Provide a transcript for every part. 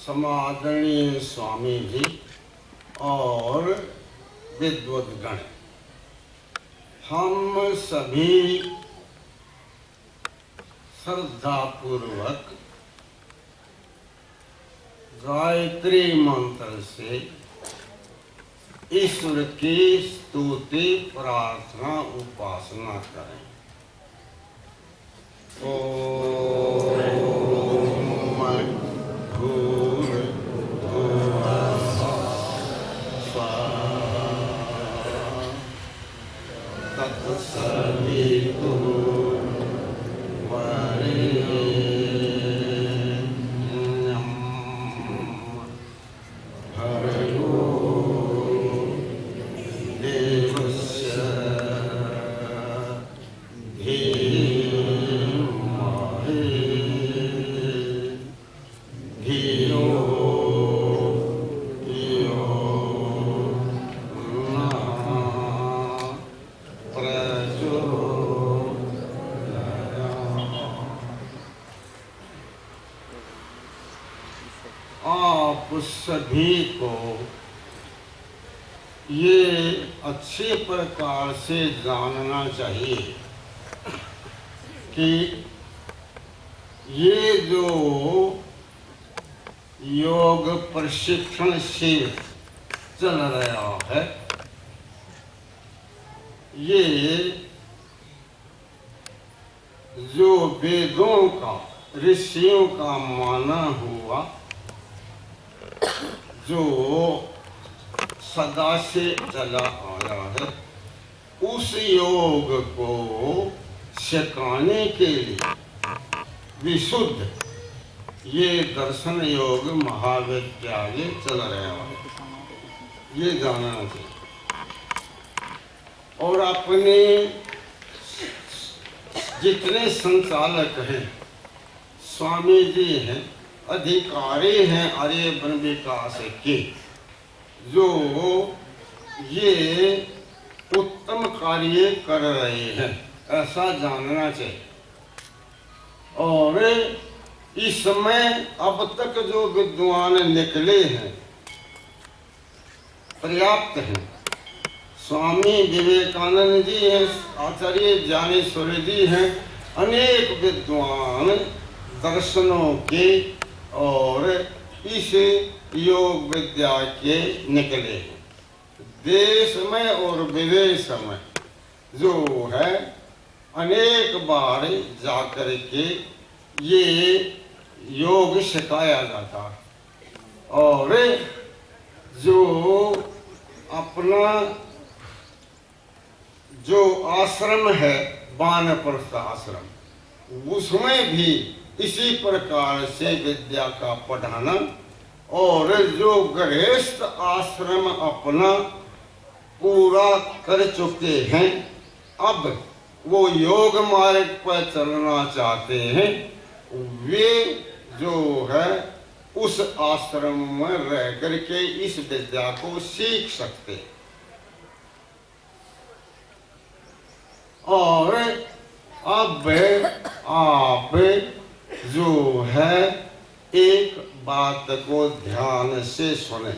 समादरणीय स्वामी जी और विद्वद्गण, हम सभी श्रद्धापूर्वक गायत्री मंत्र से ईश्वर की स्तुति प्रार्थना उपासना करें। आप सभी को ये अच्छे प्रकार से जानना चाहिए कि ये जो योग प्रशिक्षण शिविर चल रहा है, ये जो वेदों का, ऋषियों का माना हुआ, जो सदा से चला आया है, उस योग को सिखाने के लिए विशुद्ध ये दर्शन योग महाविद्यालय चल रहा है, ये जानना चाहिए। और अपने जितने संचालक हैं, स्वामी जी हैं, अधिकारी हैं आर्यवन विकास के, जो ये उत्तम कार्य कर रहे हैं, ऐसा जानना चाहिए। और इस समय अब तक जो विद्वान निकले हैं पर्याप्त हैं। स्वामी विवेकानंद जी हैं, आचार्य ज्ञानेश्वर जी हैं, अनेक विद्वान दर्शनों के और इस योग विद्या के निकले हैं। देश में और विदेश में जो है अनेक बार जाकर के ये योग सिखाया जाता है। और जो अपना जो आश्रम है वानप्रस्थ आश्रम, उसमें भी इसी प्रकार से विद्या का पढ़ाना, और जो गृहस्थ आश्रम अपना पूरा कर चुके हैं, अब वो योग मार्ग पर चलना चाहते हैं, वे जो है उस आश्रम में रह करके इस विद्या को सीख सकते हैं। और अब आप जो है एक बात को ध्यान से सुने।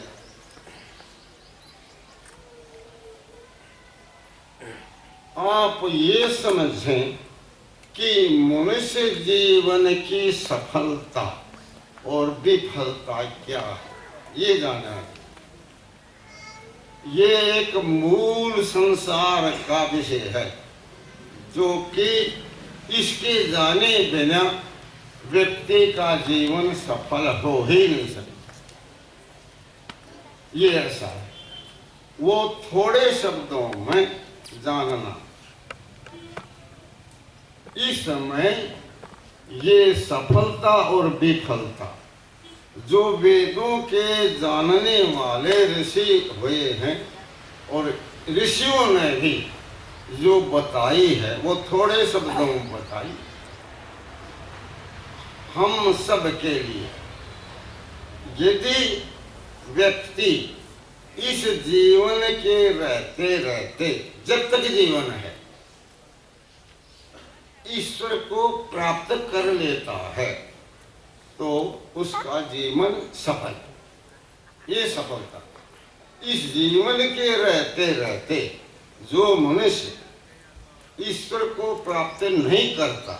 आप ये समझें कि मनुष्य जीवन की सफलता और विफलता क्या है, ये जाना है। ये एक मूल संसार का विषय है, जो कि इसके जाने बिना व्यक्ति का जीवन सफल हो ही नहीं सकता। ये ऐसा है, वो थोड़े शब्दों में जानना। इस समय ये सफलता और विफलता जो वेदों के जानने वाले ऋषि हुए हैं और ऋषियों ने भी जो बताई है, वो थोड़े शब्दों में बताई। हम सब के लिए यदि व्यक्ति इस जीवन के रहते रहते, जब तक जीवन है, ईश्वर को प्राप्त कर लेता है, तो उसका जीवन सफल। ये सफलता। इस जीवन के रहते रहते जो मनुष्य ईश्वर को प्राप्त नहीं करता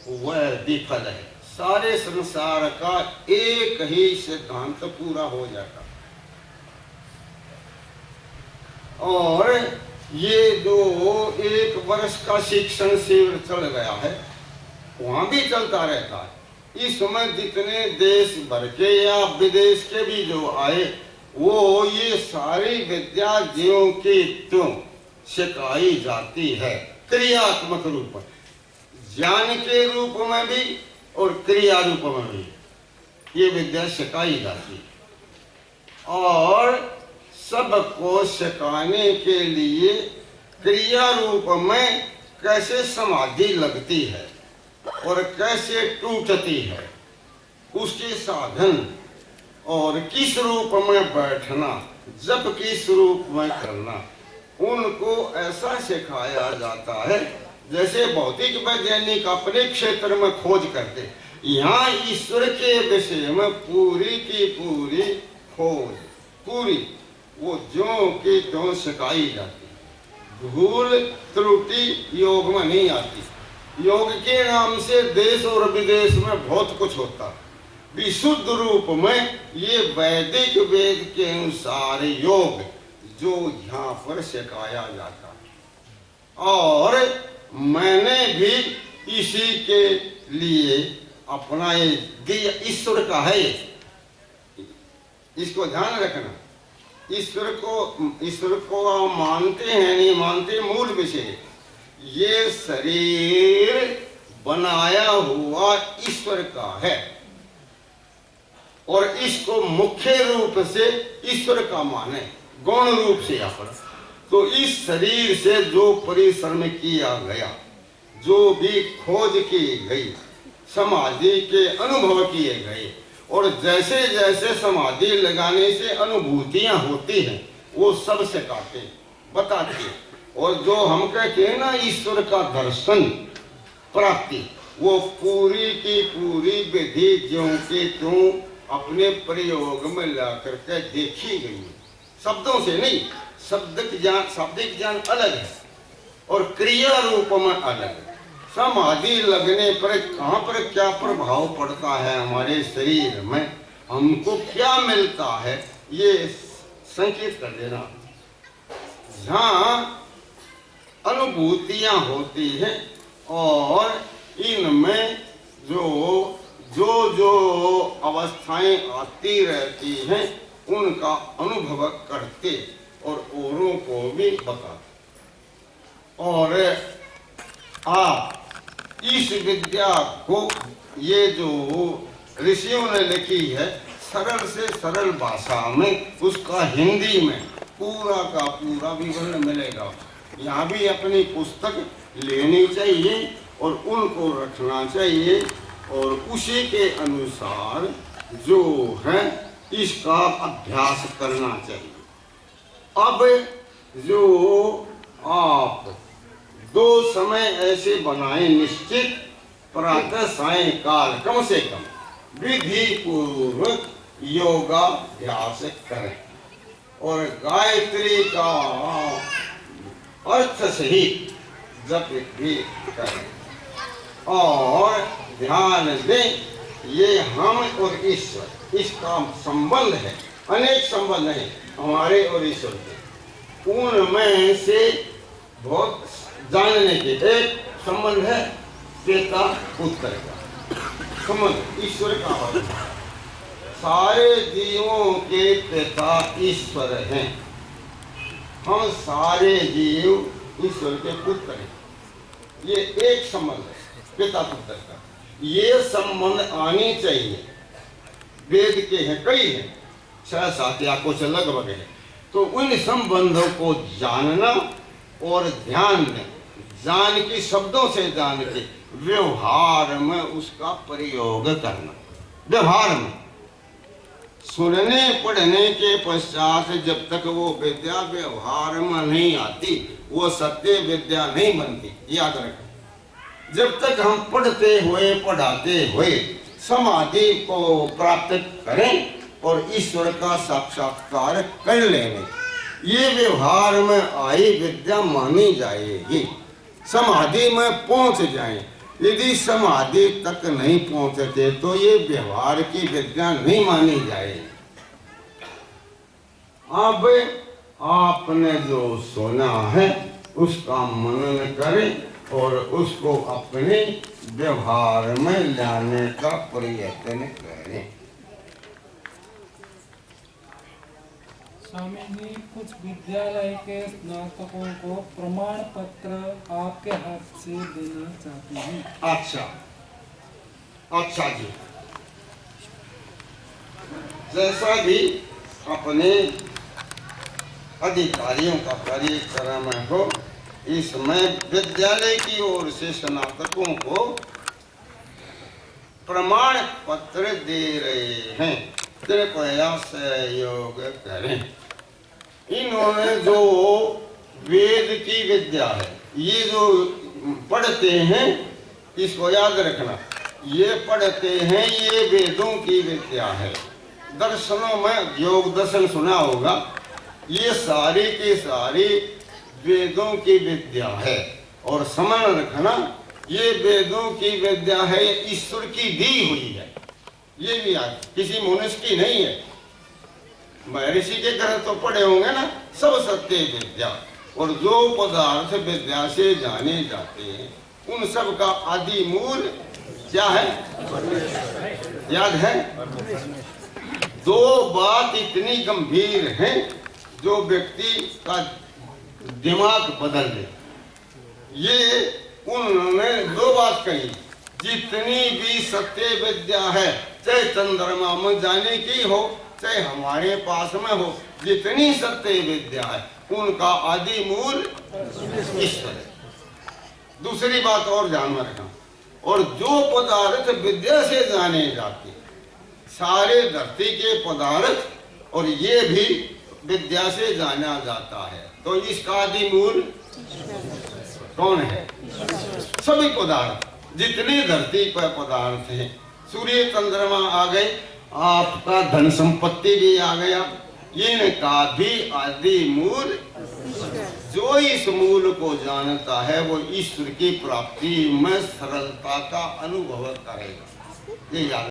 वह विफल है। सारे संसार का एक ही सिद्धांत पूरा हो जाता। और ये जो 1 वर्ष का शिक्षण शिविर चल गया है वहां भी चलता रहता है। इस समय जितने देश भर के या विदेश के भी जो आए वो ये सारी विद्या ज्यों की त्यों सिखाई जाती है, क्रियात्मक रूप में, ज्ञान के रूप में भी और क्रिया रूप में भी ये विद्या सिखाई जाती है। और सबको सिखाने के लिए क्रिया रूप में कैसे समाधि लगती है और कैसे टूटती है, उसके साधन और किस रूप में बैठना, जप किस रूप में करना, उनको ऐसा सिखाया जाता है जैसे भौतिक वैज्ञानिक अपने क्षेत्र में खोज करते। यहाँ ईश्वर के विषय में पूरी की पूरी खोज, पूरी वो ज्यों की त्यों सिखाई जाती। भूल त्रुटि योग में नहीं आती। योग के नाम से देश और विदेश में बहुत कुछ होता। विशुद्ध रूप में ये वैदिक वेद के अनुसार योग जो यहाँ पर सिखाया जाता। और मैंने भी इसी के लिए अपना ये दिया। ईश्वर का है, इसको ध्यान रखना। ईश्वर को मानते हैं नहीं मानते, मूल विषय ये शरीर बनाया हुआ ईश्वर का है और इसको मुख्य रूप से ईश्वर का माने, गौण रूप से यहाँ पर। तो इस शरीर से जो परिश्रम किया गया, जो भी खोज की गई, समाधि के अनुभव किए गए और जैसे जैसे समाधि लगाने से अनुभूतियां होती हैं वो सब सिखाते बताते। और जो हम कहते हैं ना ईश्वर का दर्शन प्राप्ति, वो पूरी की पूरी विधि ज्यों के त्यों अपने प्रयोग में ला करके देखी गई। शब्दों से नहीं, शाब्दिक ज्ञान अलग है और क्रिया रूप में अलग है। समाधि लगने पर कहाँ पर क्या प्रभाव पड़ता है हमारे शरीर में, हमको क्या मिलता है, ये संकेत कर देना। जहाँ अनुभूतियां होती हैं और इनमें जो जो जो अवस्थाएं आती रहती हैं उनका अनुभव करते और औरों को भी बताते। और आप इस विद्या को, ये जो ऋषियों ने लिखी है सरल से सरल भाषा में, उसका हिंदी में पूरा का पूरा विवरण मिलेगा। यहाँ भी अपनी पुस्तक लेनी चाहिए और उनको रखना चाहिए और उसी के अनुसार जो है इसका अभ्यास करना चाहिए। अब जो आप 2 समय ऐसे बनाए निश्चित, प्रातः सायंकाल कम से कम विधि पूर्वक योगाभ्यास करें और गायत्री का अर्थ सहित जप भी करें और ध्यान दें ये हम और ईश्वर, इसका संबंध है, अनेक संबंध है हमारे और ईश्वर के। उनमें से बहुत जानने के एक संबंध है पिता पुत्र का संबंध, ईश्वर का है। सारे जीवों के पिता ईश्वर हैं, हम सारे जीव ईश्वर के पुत्र हैं। ये एक संबंध है पिता पुत्र का, ये संबंध आनी चाहिए। वेद के हैं, कई हैं, 6-7 या कुछ लगभग है। तो उन संबंधों को जानना और ध्यान में जान के, शब्दों से जान के व्यवहार में उसका प्रयोग करना। व्यवहार में सुनने पढ़ने के पश्चात जब तक वो विद्या व्यवहार में नहीं आती वो सत्य विद्या नहीं बनती। याद रखें, जब तक हम पढ़ते हुए पढ़ाते हुए समाधि को प्राप्त करें और ईश्वर का साक्षात्कार कर लेंगे। ये व्यवहार में आई विद्या मानी जाएगी। समाधि में पहुंच जाएं। यदि समाधि तक नहीं पहुंचते तो ये व्यवहार की विद्या नहीं मानी जाएगी। अब आपने जो सुना है उसका मनन करें और उसको अपने व्यवहार में लाने का प्रयत्न करें। स्वामी जी, कुछ विद्यालय के स्नातकों को प्रमाण पत्र आपके हाथ से देना चाहते हैं। अच्छा जी, जैसा भी अपने अधिकारियों का कार्यक्रम हो, इसमें विद्यालय की ओर से स्नातकों को प्रमाण पत्र दे रहे हैं। कृपया सहयोग करें। इन्होंने जो वेद की विद्या है, ये जो पढ़ते हैं, इसको याद रखना, ये पढ़ते हैं, ये वेदों की विद्या है। दर्शनों में योग दर्शन सुना होगा, ये सारी की सारी वेदों की विद्या है। और स्मरण रखना, ये वेदों की विद्या है, ईश्वर की दी हुई है। ये भी याद, किसी मनुष्य की नहीं है। महर्षि के घर तो पढ़े होंगे ना, सब सत्य विद्या। और जो पदार्थ विद्या से जाने जाते हैं, उन सब का आदि मूल क्या है? याद है? दो बात इतनी गंभीर है जो व्यक्ति का दिमाग बदल दे। ये उन्होंने दो बात कही, जितनी भी सत्य विद्या है, चाहे चंद्रमा में जाने की हो, चाहे हमारे पास में हो, जितनी सत्य विद्या है, उनका आदि मूल ईश्वर है। दूसरी बात और ध्यान में रखना, और जो पदार्थ विद्या से जाने जाते, सारे धरती के पदार्थ और ये भी विद्या से जाना जाता है, तो इसका आदि मूल कौन है? सभी पदार्थ, जितने धरती पर पदार्थ हैं, सूर्य चंद्रमा आ गए, आपका धन संपत्ति भी आ गया, इनका भी आदि मूल, जो इस मूल को जानता है वो ईश्वर की प्राप्ति में सरलता का अनुभव करेगा। ये याद